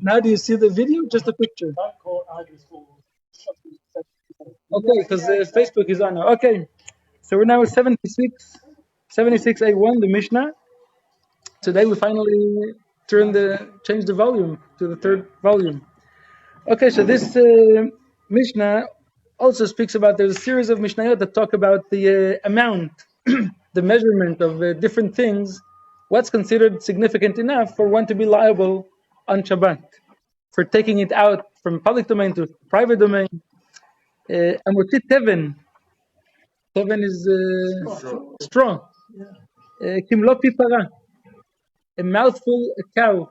Now do you see the video? Just a picture. Okay, because Facebook is on now. Okay, so we're now at 76A1, the Mishnah. Today we finally change the volume to the third volume. Okay, so this Mishnah also speaks about, there's a series of Mishnayot that talk about the amount, the measurement of different things, what's considered significant enough for one to be liable on Shabbat, for taking it out from public domain to private domain. Amoti Teven. Teven is straw. Kimlo Pipara. A mouthful, a cow.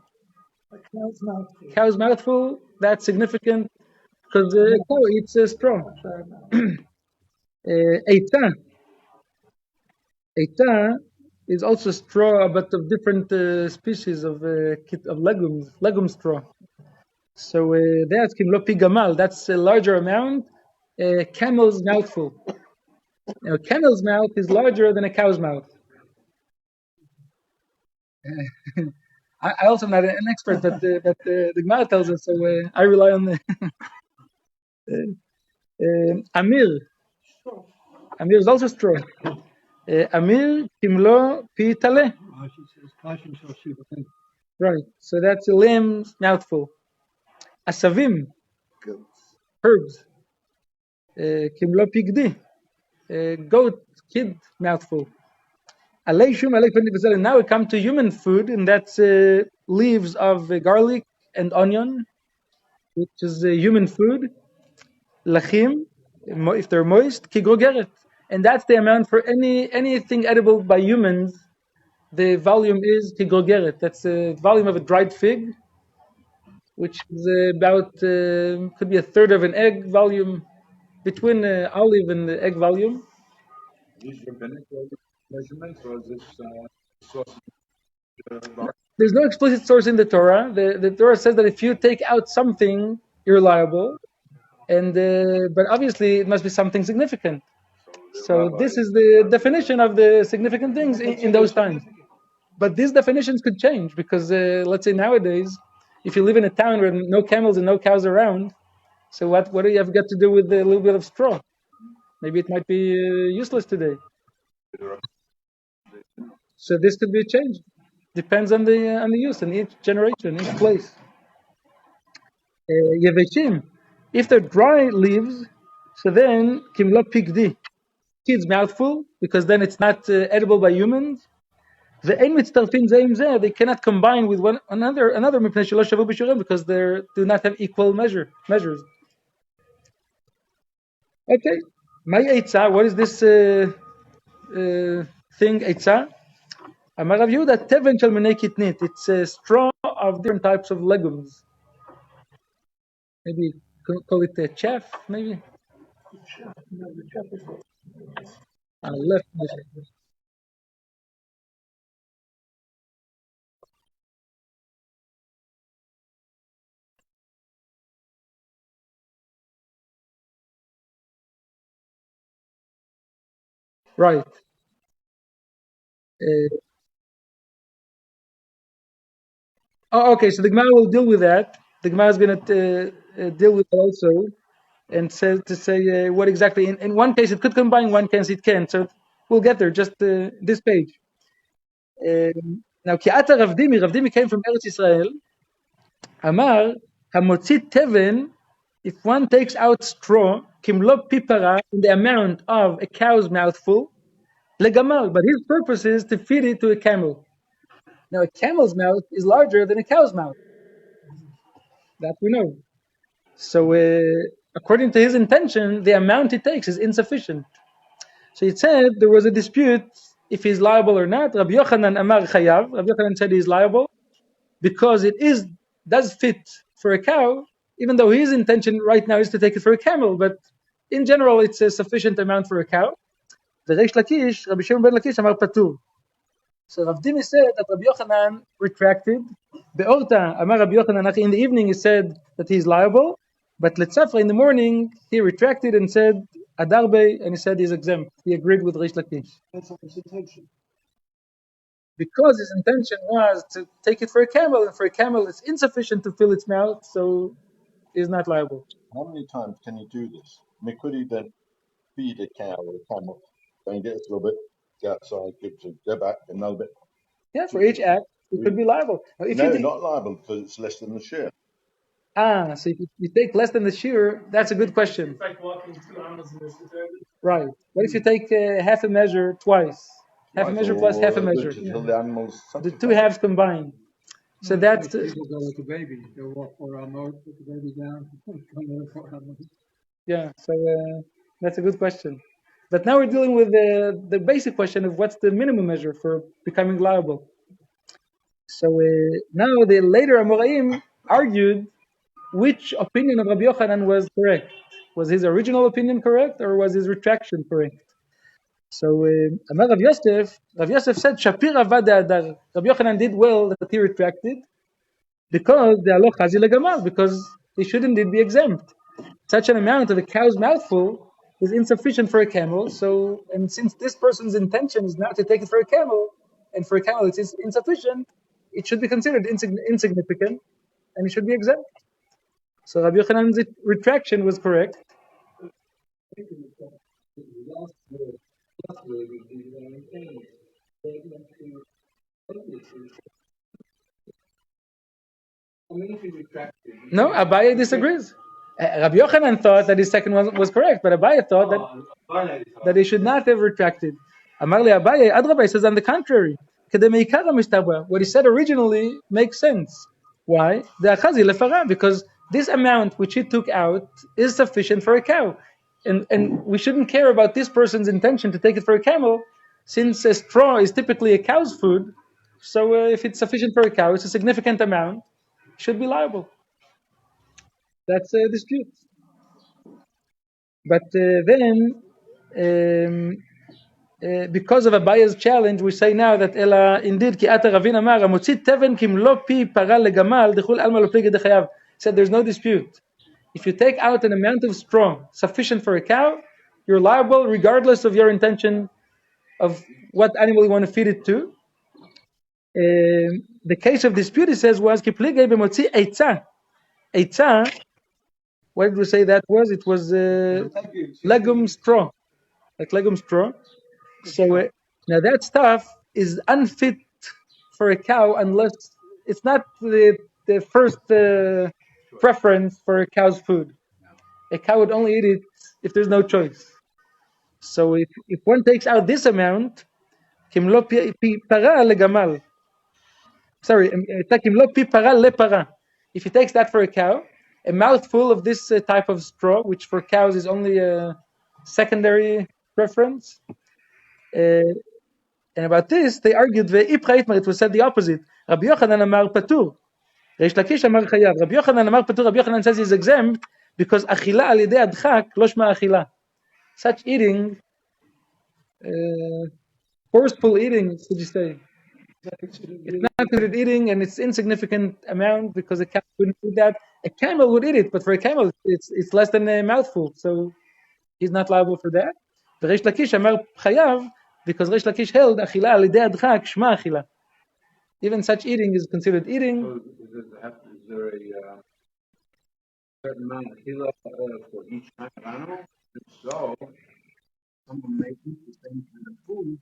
Cow's mouthful, that's significant because the cow eats straw. Eita. Eita is also straw, but of different species of legumes, legume straw. So that's kimlo pigamal, that's a larger amount. Camel's mouthful. Now, camel's mouth is larger than a cow's mouth. I also am not an expert, but the Gemara tells us, so I rely on the Amir. Amir is also straw. Amir kimlo pi tale. Right, so that's a lamb's mouthful. Asavim, herbs. Kimlo pigdi, goat, kid mouthful. Now we come to human food, and that's leaves of garlic and onion, which is human food. Lachim, if they're moist, kigogeret, and that's the amount for anything edible by humans. The volume is kigogeret. That's the volume of a dried fig, which is about could be a third of an egg volume, between olive and the egg volume. These rabbinic measurements, or is this source? There's no explicit source in the Torah. The Torah says that if you take out something, you're liable, and but obviously it must be something significant. So this is the definition of the significant things in those times. But these definitions could change because let's say nowadays, if you live in a town where no camels and no cows around, so what do you have got to do with a little bit of straw? Maybe it might be useless today. So this could be changed. Depends on the use in each generation, each place. Yeveshim, if they're dry leaves, so then kimlo pigdi, kid's mouthful, because then it's not edible by humans. The ein mitztarfin zeim zeh, they cannot combine with one another mipnei shelo shavu b'shurim, because they do not have equal measures. Okay, my eitzah, what is this thing eitzah? Amar Rav Yehuda, teven shel minei kitnit. It's a straw of different types of legumes. Maybe call it a chaff, maybe. Left. Right. Okay, so the Gemara will deal with that. The Gemara is going to deal with it also, and say what exactly. In one case, it could combine. In one case, it can. So we'll get there. Just this page. Now, Ki'ata Rav Dimi came from Eretz Israel. Amar Hamotzit Teven. If one takes out straw, kimlo pipara, in the amount of a cow's mouthful, legamal, but his purpose is to feed it to a camel. Now, a camel's mouth is larger than a cow's mouth. That we know. So, according to his intention, the amount he takes is insufficient. So it said there was a dispute if he's liable or not. Rabbi Yochanan Amar Chayav. Rabbi Yochanan said he's liable because it does fit for a cow, even though his intention right now is to take it for a camel. But in general, it's a sufficient amount for a cow. The Reish Lakish, Rabbi Shimon ben Lakish, Amar Patur. So Rav Dimi said that Rabbi Yochanan retracted. Be'orta, Amar Rabbi Yochanan, in the evening he said that he's liable, but Letzafra in the morning he retracted and said Adarbe, and he said he's exempt. He agreed with Reish Lakish. That's a recitation. because his intention was to take it for a camel, and for a camel it's insufficient to fill its mouth, so he's not liable. How many times can you do this? I mean, could he then feed a cow or a camel, go and get us a little bit, go outside, go back, another bit? Yeah, for each act, he could be liable. Now, if you No, did, not liable because it's less than the share. so if you take less than the shear, that's a good question. It's like walking 2 hours in the city. Right. What if you take half a measure twice? Half a measure plus half a Or measure. until the animals The two halves combined. So that's People go with the baby. They'll walk 4 hours, put the baby down, come in 4 hours. yeah. So that's a good question. But now we're dealing with the basic question of what's the minimum measure for becoming liable. So now the later Amoraim argued which opinion of Rabbi Yochanan was correct. Was his original opinion correct, or was his retraction correct? So Amar Rav Yosef said, Shapir avad adar. Rabbi Yochanan did well that he retracted, because the alo chazi legamal, because he should indeed be exempt. Such an amount of a cow's mouthful is insufficient for a camel. So, and since this person's intention is not to take it for a camel, and for a camel it is insufficient, it should be considered insignificant, and it should be exempt. So Rabbi Yochanan's retraction was correct. No, Abaye disagrees. Rabbi Yochanan thought that his second one was correct, but Abaye thought that he should not have retracted. Amar le Abaye, Adrabay says on the contrary. What he said originally makes sense. Why? Because this amount which he took out is sufficient for a cow. And we shouldn't care about this person's intention to take it for a camel, since a straw is typically a cow's food. So if it's sufficient for a cow, it's a significant amount, should be liable. That's a dispute. But then, because of Abaye's challenge, we say now that Ela indeed ki ata Ravin Amar Amotzit teven kimlo pi para legamal dechul alma lo pliged dechayav. Said there's no dispute. If you take out an amount of straw sufficient for a cow, you're liable regardless of your intention of what animal you want to feed it to. The case of dispute, he says, was ki pliged b'motzi eitza. Eitza, what did we say that was? It was legume straw, like legume straw. So now that stuff is unfit for a cow unless it's not the first preference for a cow's food. A cow would only eat it if there's no choice. So if one takes out this amount, kimlo pi para legamal. Sorry, kimlo pi para lepara. If he takes that for a cow, a mouthful of this type of straw, which for cows is only a secondary preference. And about this, they argued, it was said the opposite. Rabbi Yochanan amar patur. Reish Lakish amar chayav. Rabbi Yochanan amar patur. Rabbi Yochanan says he's exempt because achila al yedei adchak lo shma achila. Such eating, forceful eating, should you say? It's not considered eating, and it's insignificant amount because a cow wouldn't eat that. A camel would eat it, but for a camel, it's less than a mouthful, so he's not liable for that. Reish Lakish amar chayav. Because Reish Lakish held achila al yedei adchak shma achila. Even such eating is considered eating. So is there a certain amount of achila for each kind of animal? If so, someone may eat the same kind of food.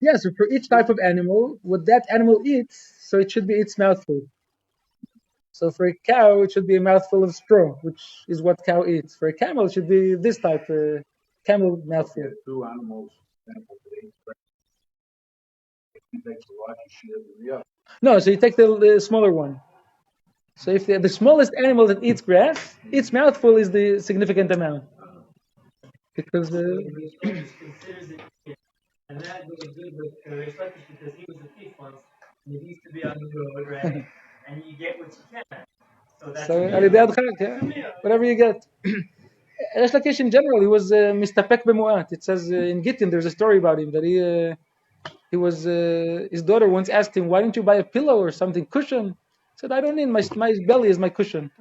Yeah, so for each type of animal, what that animal eats, so it should be its mouthful. So for a cow, it should be a mouthful of straw, which is what cow eats. For a camel, it should be this type, camel mouthful. There are two animals, for example, that eat breakfast. If he takes a larger share than the other. No, so you take the smaller one. So if the smallest animal that eats grass, its mouthful is the significant amount. Because And that goes good with Reish Lakish because he was a thief once, and he used to be on the road, right? And you get what you can. So al yedei adchak, yeah, whatever you get. Reish Lakish in general, he was mistapek b'mu'at. It says in Gittin, there's a story about him that he was his daughter once asked him, "Why don't you buy a pillow or something cushion?" He said, "I don't need my belly is my cushion."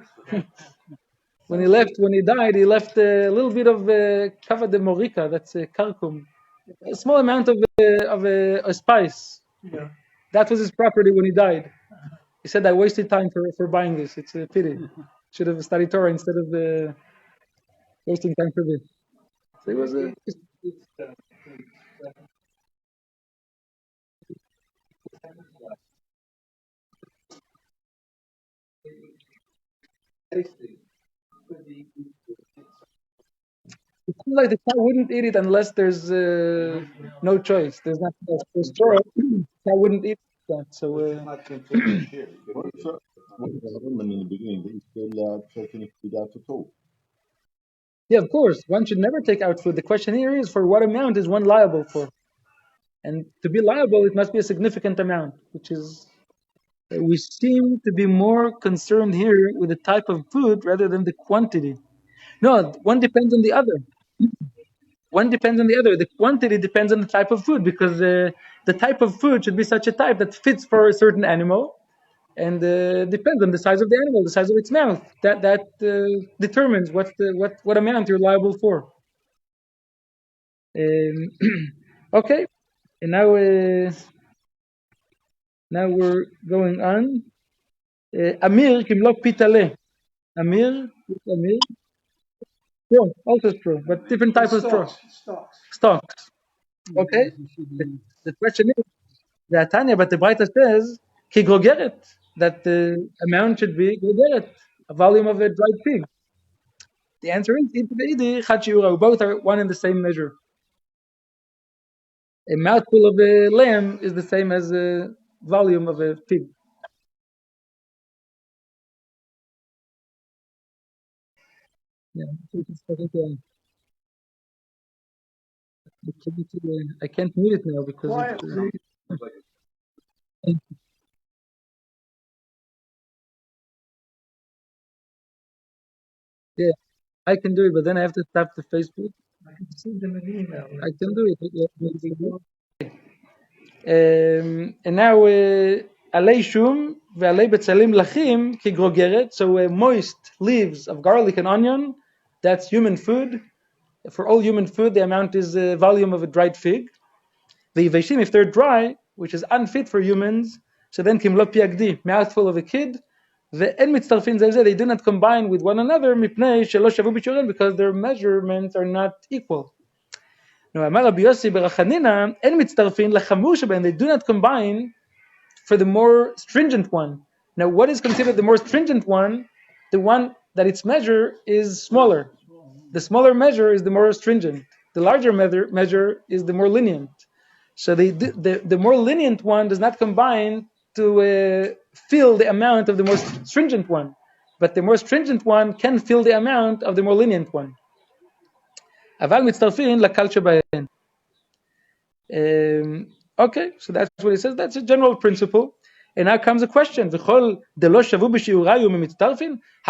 When he died, he left a little bit of kava de morika, that's karkum, a small amount of a spice. Yeah. That was his property when he died. He said, I wasted time for buying this. It's a pity. Should have studied Torah instead of wasting time for this. So it was it seems like the cow wouldn't eat it unless there's no choice. There's not there's Torah. The cow wouldn't eat that. So What's that woman in the beginning that he's still taking it without at all? yeah, of course, one should never take out food. The question here is for what amount is one liable for? And to be liable, it must be a significant amount, which is we seem to be more concerned here with the type of food rather than the quantity. No, one depends on the other. One depends on the other. The quantity depends on the type of food because the type of food should be such a type that fits for a certain animal, and depends on the size of the animal, the size of its mouth. That determines what amount you're liable for. Okay, and now we're going on. Amir kimlo pitale. Amir, straw, also straw, but different type of straw. Stalks. Okay. The question is, the Tanya, but the Braita says, ki grogeret, that the amount should be grogeret, a volume of a dried pig. The answer is, both are one and the same measure. A mouthful of a lamb is the same as a volume of a pig. Yeah, I can't mute it now because yeah, I can do it, but then I have to tap the Facebook. I can send them an email. I can do it. And now alei shum ve'alei betzalim lachim ki grogeret. So moist leaves of garlic and onion, that's human food. For all human food, the amount is the volume of a dried fig. The veshim, if they're dry, which is unfit for humans, so then kimlo piagdi, mouthful of a kid. The en mitzarfin zeh, they do not combine with one another mipnei shelo shavu b'shuren, because their measurements are not equal. Now, Amar Rabbi Yossi berachanina en mitzarfin lachamu sheben, they do not combine for the more stringent one. Now, what is considered the more stringent one? The one that its measure is smaller. The smaller measure is the more stringent. The larger measure is the more lenient. So the more lenient one does not combine to fill the amount of the more stringent one, but the more stringent one can fill the amount of the more lenient one. Aval mitzarfin lakal shebahen. Okay, so that's what it says. That's a general principle. And now comes a question. How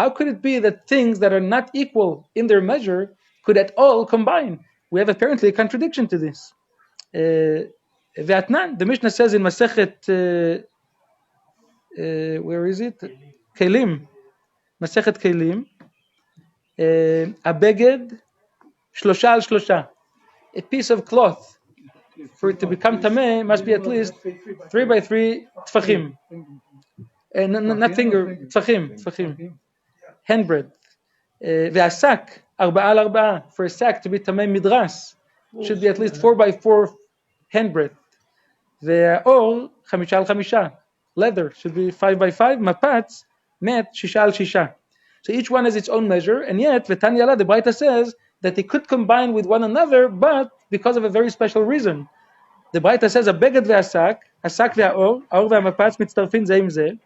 could it be that things that are not equal in their measure could at all combine? We have apparently a contradiction to this. The Mishnah says in Masechet, where is it? Kelim. Masechet Kelim. Abeged, shlosha al shlosha. A piece of cloth, for it to become tameh, must be at least 3 by 3 tfachim. Not finger, tfachim. Handbreadth. Ve'asak, arba'a al arba'a. For a sack to be tameh midras, should be at least 4 by 4 handbreadth. Ve'or, chamisha al chamisha. Leather should be 5 by 5. Mapatz, met, shisha al shisha. So each one has its own measure, and yet, V'tanyala, the Braita says that they could combine with one another, but because of a very special reason. The Braita says, "Abeged ve'asak, asak ve'aor, aor ve'amapatz mitztarfin zeh im zeh."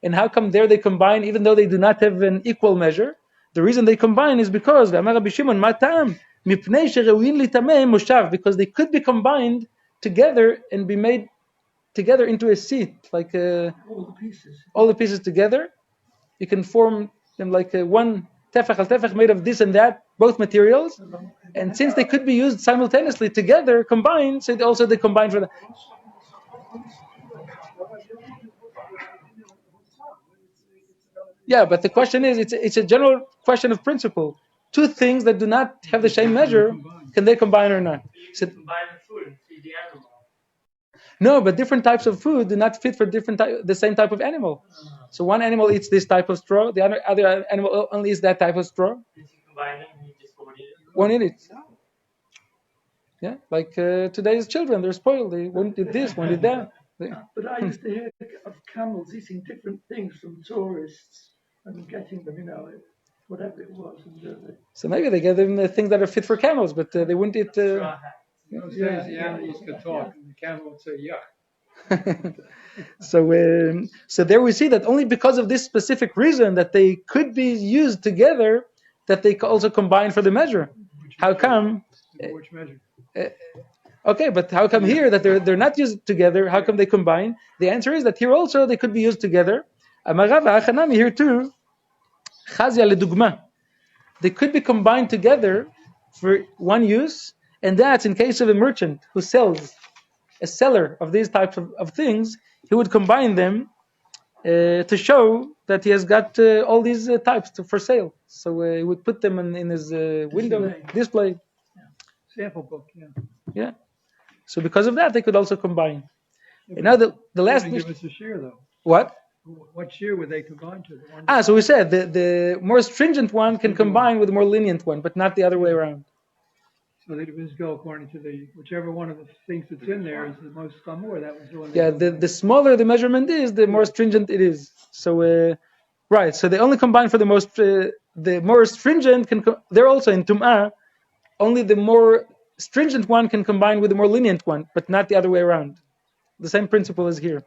And how come there they combine, even though they do not have an equal measure? The reason they combine is because Amar Rabbi Shimon, ma ta'am mipnei shereuin litameh moshav, because they could be combined together and be made together into a seat, like all the pieces together. You can form them like one tefach al tefach made of this and that, both materials. And since they could be used simultaneously together, combined, so also they combine for that. Yeah, but the question is, it's a general question of principle. Two things that do not have the same measure can they combine or not? You So, can combine the food and feed the animal. no, but different types of food do not fit for the same type of animal. So one animal eats this type of straw, the other animal only eats that type of straw. If you combine them, you just won't eat it. Won't eat it. Yeah, like today's children, they're spoiled. They won't eat this, won't eat that. But I used to hear of camels eating different things from tourists and getting them, whatever it was. And So maybe they give them the things that are fit for camels, but they wouldn't eat. Straw hat. In those days, the animals could talk, and the camel would say, yuck. So there we see that only because of this specific reason that they could be used together, that they also combine for the measure. How come? Which measure? Okay, but how come here that they're not used together? How come they combine? The answer is that here also they could be used together. Here too, chazia ledugma. They could be combined together for one use, and that's in case of a merchant who sells, a seller of these types of things, he would combine them to show that he has got all these types for sale. So he would put them in his window display. Sample book, yeah. Yeah. So because of that, they could also combine. And now the last They give us a share, though. what? What share would they combine to? The one So we said the more stringent one can combine with the more lenient one, but not the other way around. So they just go according to whichever one of the things that's in there is the most chamor. That was the one. Yeah, the smaller the measurement is, the more stringent it is. So right, so they only combine for the more stringent they're also in tum'ah. Only the more stringent one can combine with the more lenient one, but not the other way around. The same principle is here.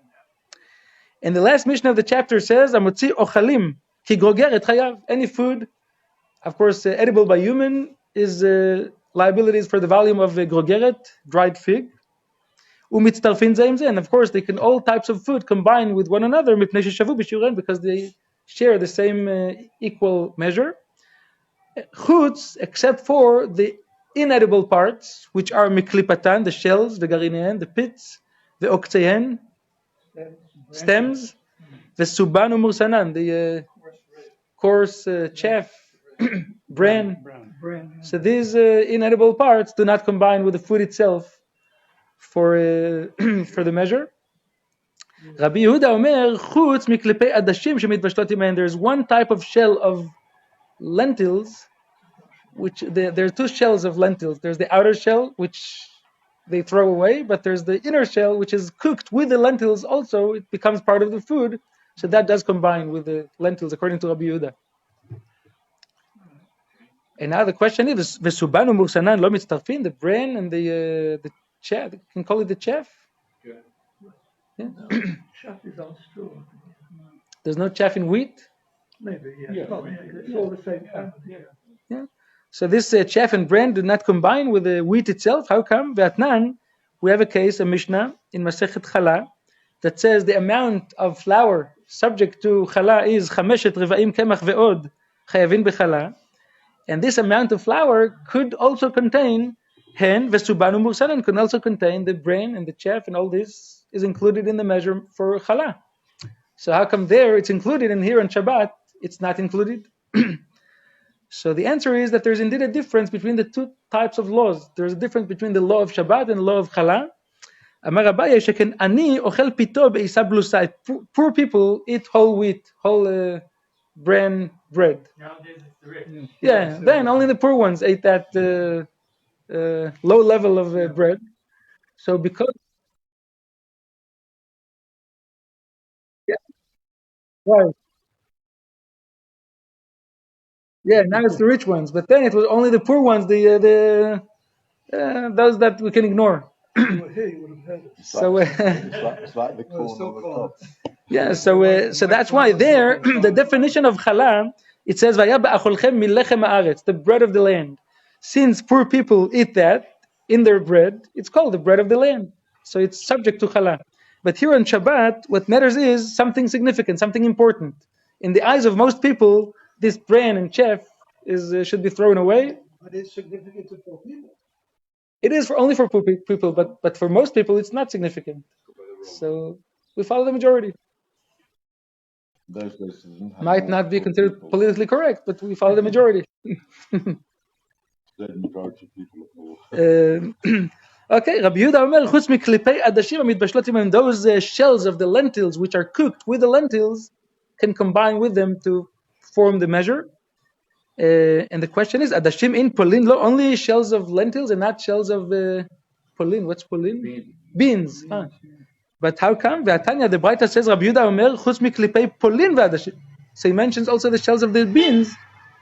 And the last mission of the chapter says, "Amotzi ochalim ki grogeret chayav." Any food, of course, edible by human, is liabilities for the volume of grogeret, dried fig. Umitztarfin zeim ze, and of course, they can all types of food combine with one another mipnei sheshavu b'shiuren, because they share the same equal measure. Chutz, except for the inedible parts, which are miklipatan, the shells, the garinehen, the pits, the oktehen, stems, the suban umursanan, the coarse chaff, bran. So these inedible parts do not combine with the food itself for the measure. Rabbi Yehuda Omer, chutz miklipei adashim shemitbashtot imein. There's one type of shell of lentils, which there are two shells of lentils. There's the outer shell, which they throw away, but there's the inner shell, which is cooked with the lentils also. It becomes part of the food, so that does combine with the lentils, according to Rabbi Yehuda. And now the question is, Vesubanu mursanan lo mitztarfin, the bran and the chaff, you can call it the chaff? Yeah. chaff is on straw. There's no chaff in wheat? Maybe, yeah. Probably, it's all the same family. Yeah. So this chaff and bran do not combine with the wheat itself. How come? Ve'atnan, we have a case, a Mishnah in Masechet Chala, that says the amount of flour subject to Chala is 5 reva'im kemach ve'od chayavin b'chala, and this amount of flour could also contain hen ve'subanu mursanan, can also contain the bran and the chaff, and all this is included in the measure for Chala. So how come there it's included and here on Shabbat it's not included? So the answer is that there's indeed a difference between the two types of laws. There's a difference between the law of Shabbat and the law of Chala. Amar Abaye sheken ani ochel pito be'isa blusai. Poor people eat whole wheat, whole bran bread. Nowadays it's the rich. Yeah, then only the poor ones ate that low level of bread. So because right. Yeah, now it's the rich ones, but then it was only the poor ones, those that we can ignore. So It's like the corn on the top. yeah, so that's why there the definition of chala, it says "Vaya ba'acholchem milechem haaretz," the bread of the land. Since poor people eat that in their bread, it's called the bread of the land. So it's subject to chala. But here on Shabbat, what matters is something significant, something important. In the eyes of most people, this bran and chaff should be thrown away. But it's significant to poor people. It is only for poor people, but for most people, it's not significant. So we follow the majority. Those days didn't have Might not be multiple considered people. politically correct, but we follow the majority. dead majority of people are poor. Okay, Rabbi Yehuda אומר, חוץ מקליפי עדשים המתבשלות עמהם, those shells of the lentils which are cooked with the lentils can combine with them to form the measure. And the question is, adashim in Polin, only shells of lentils and not shells of Polin. What's Polin? Beans. But how come? V'atanya, the Braita says, Rabbi Yehuda Omer, chutz miklipei Polin v'adashim. So he mentions also the shells of the beans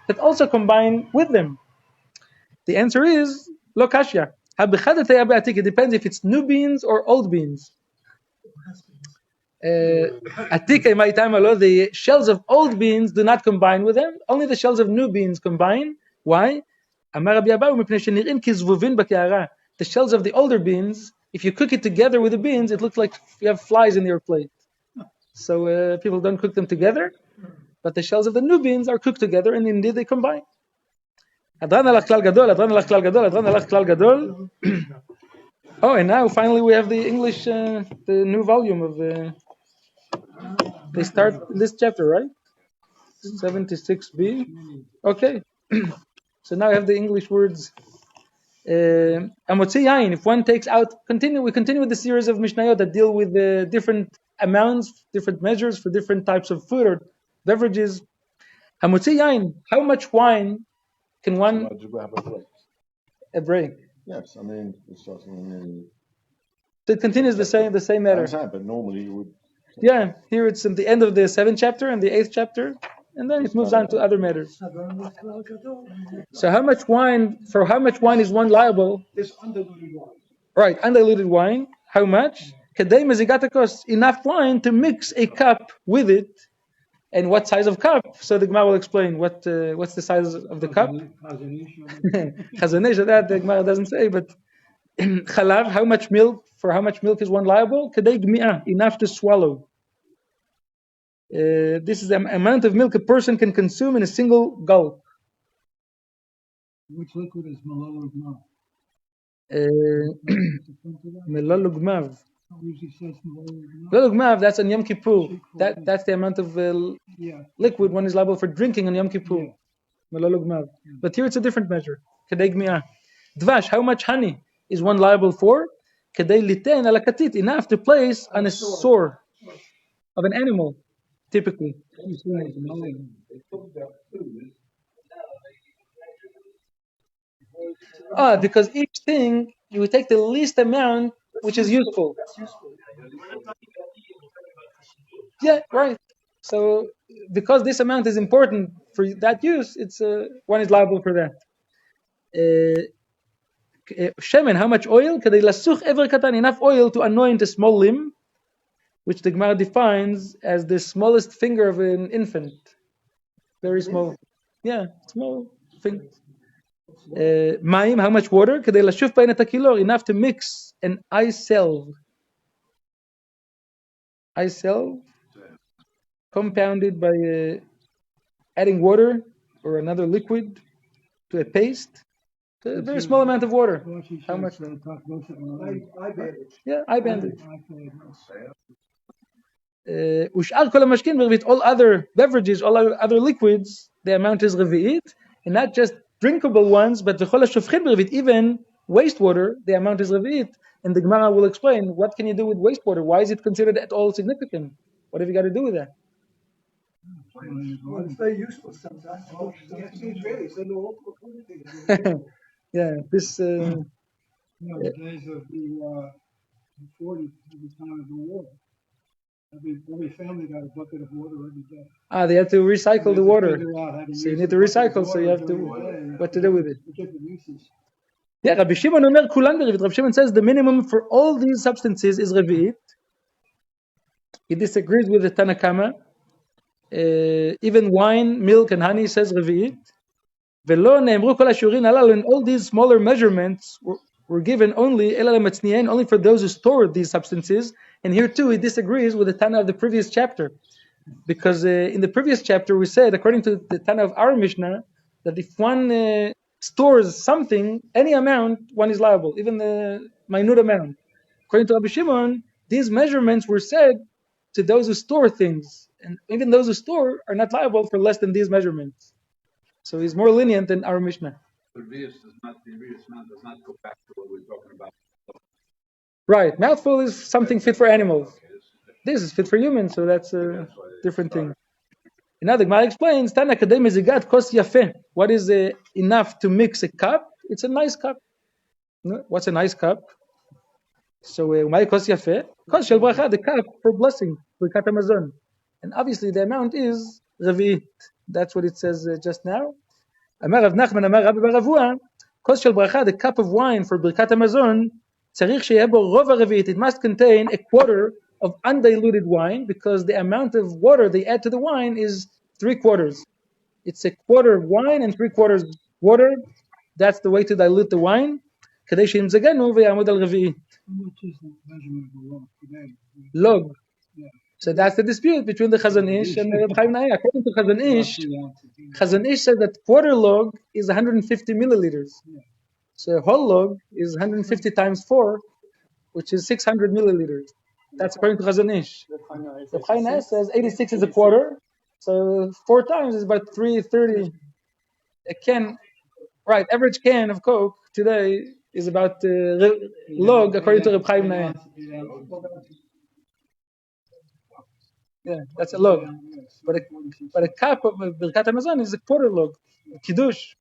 that also combine with them. The answer is, lo kashya. It depends if it's new beans or old beans. The shells of old beans do not combine with them. Only the shells of new beans combine. Why? The shells of the older beans, if you cook it together with the beans, it looks like you have flies in your plate. So people don't cook them together. But the shells of the new beans are cooked together, and indeed they combine. Oh, and now finally we have the English, the new volume of. They start in this chapter, right? 76b. Okay. So now I have the English words. Amotzi yain. If one takes out, we continue with the series of Mishnayot that deal with different amounts, different measures for different types of food or beverages. Amotzi yain. How much wine can one? So do we have a break? A break. Yes, I mean, it's something. So it continues the same matter. But normally you would. Yeah, here it's in the end of the 7th chapter and the 8th chapter, and then it moves on to other matters. So how much wine is one liable? This undiluted wine. Right, undiluted wine. How much? Kedei mezigata kos, enough wine to mix a cup with it. And what size of cup? So the Gemara will explain what's the size of the cup. Chazanesh, that the Gemara doesn't say, but chalav, how much milk is one liable? Kedei gmi'ah, enough to swallow. This is the amount of milk a person can consume in a single gulp. Which liquid is malolugmav? Melolugmav. Usually says malolugmav. Melolugmav, that's on Yom Kippur. That's the amount of liquid one is liable for drinking on Yom Kippur. Melolugmav. But here it's a different measure. Kedei gmi'ah. Dvash, how much honey is one liable for? Kedei liten ala katit, enough to place on a sore of an animal, typically. Because each thing, you would take the least amount, which is useful. Yeah, right. So, because this amount is important for that use, it's one is liable for that. Shemen, how much oil? Enough oil to anoint a small limb, which the Gemara defines as the smallest finger of an infant. Very small. Yeah, small finger. Mayim, how much water? Enough to mix an eye salve. Eye salve, compounded by adding water or another liquid to a paste. A very small amount of water. How much? Eye bandage. Yeah, eye bandage. With all other beverages, all other liquids, the amount is revi'it, and not just drinkable ones, but even wastewater, the amount is revi'it. And the Gemara will explain, what can you do with wastewater? Why is it considered at all significant? What have you got to do with that? Well, it's very useful sometimes. Yeah, this. The days of the 40s, the time of the war. Every family got a bucket of water every day. They have to recycle the water. So you need to recycle, so you have to, what to do with it. Yeah, Rabbi Shimon Omer Kulan Berivit. Rabbi Shimon says the minimum for all these substances is Revi'it. He disagrees with the Tanakama. Even wine, milk, and honey says Revi'it. And all these smaller measurements were given only for those who store these substances. And here too he disagrees with the Tana of the previous chapter. Because in the previous chapter we said, according to the Tana of our Mishnah, that if one stores something, any amount, one is liable, even the minute amount. According to Rabbi Shimon, these measurements were said to those who store things. And even those who store are not liable for less than these measurements. So he's more lenient than our Mishnah. The Reus does not, the Reus man does not go back to what we're talking about. Right, mouthful is something fit for animals. Okay, this is different. This is fit for humans, so that's a That's why they different thing. started. And now the Gemara explains, Tana kadei mezigat kos yafeh. What is enough to mix a cup? It's a nice cup. No? What's a nice cup? So umay kos yafeh, kos shel bracha, the cup for blessing, birkat hamazon. And obviously the amount is revi'it. That's what it says just now. Amar Rav Nachman, Amar Rabbi bar Avua, kos shel bracha, the cup of wine for birkat hamazon, tzarich sheyeh bo rov revi'it. It must contain a quarter of undiluted wine, because the amount of water they add to the wine is 3/4. It's a quarter wine and 3/4 water. That's the way to dilute the wine. כדי שימזגנו ויעמוד על רביעי. Which is the measurement of the log today? Log. Yeah. So that's the dispute between the Chazon Ish and Reb Chaim Naya. According to Chazon Ish says that quarter log is 150 milliliters. Yeah. So whole log is 150 times 4, which is 600 milliliters. That's according to Chazon Ish. Reb Chaim Naya says 86 is a quarter, so 4 times is about 330. A can, right? Average can of Coke today is about log, according to Reb Chaim Naya. Yeah, that's a log. But a cup of Birkat Hamazon is a quarter log, kiddush.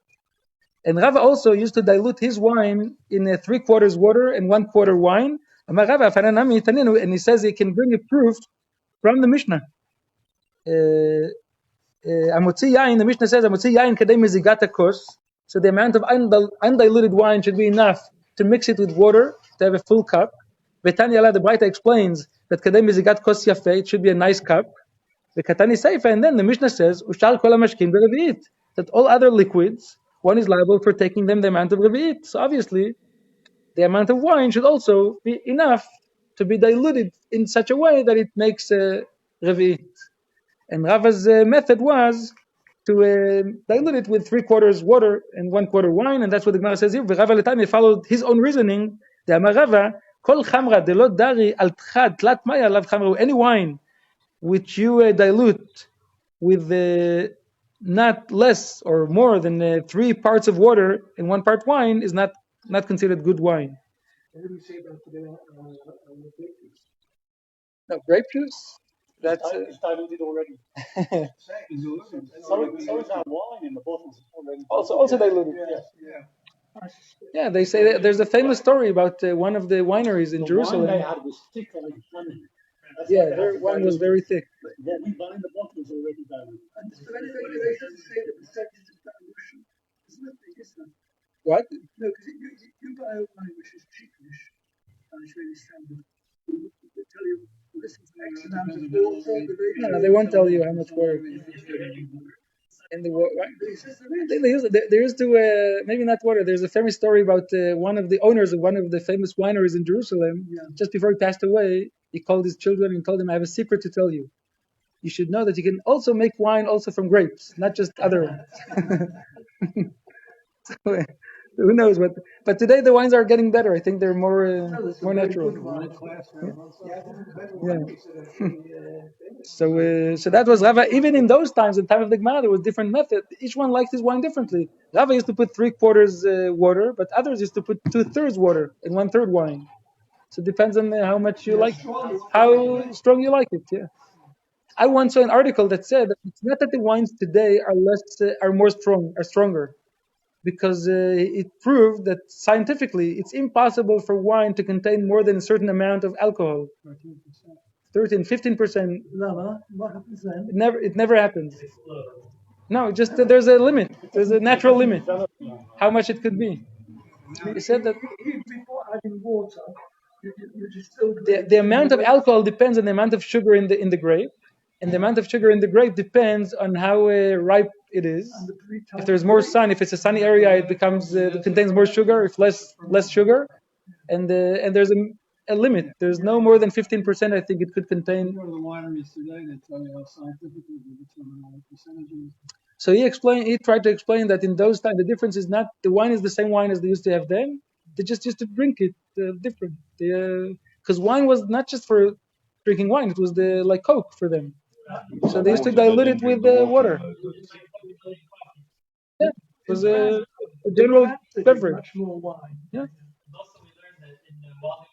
And Rava also used to dilute his wine in 3/4 water and 1/4 wine. And he says he can bring a proof from the Mishnah. Amotzi yain, the Mishnah says, Amotzi yain kadei mezigata kos. So the amount of undiluted wine should be enough to mix it with water to have a full cup. Betanya the Braita explains that kadei mezigat kos yafeh, it should be a nice cup. The Katani Seifa, and then the Mishnah says, Ushal kol hamashkin berevi'it, that all other liquids, one is liable for taking them the amount of revi'it. So obviously, the amount of wine should also be enough to be diluted in such a way that it makes revi'it. And Rava's method was to dilute it with 3/4 water and 1/4 wine, and that's what the Gemara says here. Rava Letani followed his own reasoning. The Amar Rava, kol chamra de lo dari al tchad tlat maya lav chamra, any wine which you dilute with not less or more than 3 parts of water and 1 part wine is not considered good wine. What do we say about the grape juice? No, grape juice? That's It's diluted already. So is our wine in the bottles already. also diluted. Yeah. Yeah, they say that there's a famous story about one of the wineries in Jerusalem. The wine they had was thick like honey. Yeah, their wine was very thick. What we buy in the bottles already diluted. And is there any regulation to say the percentage of dilution? Isn't it big, isn't it? What? No, because you buy a wine which is cheapish and it's really standard. They tell you this is X amount of water. No, they won't tell you how much water. And they used to maybe not water. There's a famous story about one of the owners of one of the famous wineries in Jerusalem. Yeah. Just before he passed away, he called his children and told them, "I have a secret to tell you. You should know that you can also make wine also from grapes, not just other ones." So, who knows what? But today the wines are getting better. I think they're more natural. Yeah. So that was Rava. Even in those times, in the time of the Gemara, there was different method. Each one liked his wine differently. Rava used to put 3/4 water, but others used to put 2/3 water and 1/3 wine. So it depends on how much you like, how strong you like it. Yeah. I once saw an article that said that it's not that the wines today are stronger, because it proved that scientifically it's impossible for wine to contain more than a certain amount of alcohol. 15%. What happens then? It never happens. No, just there's a limit. There's a natural limit how much it could be. He said that Even before adding water, you just still the amount of alcohol depends on the amount of sugar in the grape, and the amount of sugar in the grape depends on how ripe it is. If there's more sun, if it's a sunny area, it contains more sugar. If less sugar, and there's a limit. There's no more than 15%. I think it could contain. Go to the wineries today, they tell you how scientifically they determine all the percentages. So he tried to explain that in those times the difference is not the wine is the same wine as they used to have then. They just used to drink it different. Because wine was not just for drinking wine; it was like Coke for them. So they used to dilute it with water. Yeah, it was a general Fancy beverage. much more wine. Yeah. And also we learned that in the Wadi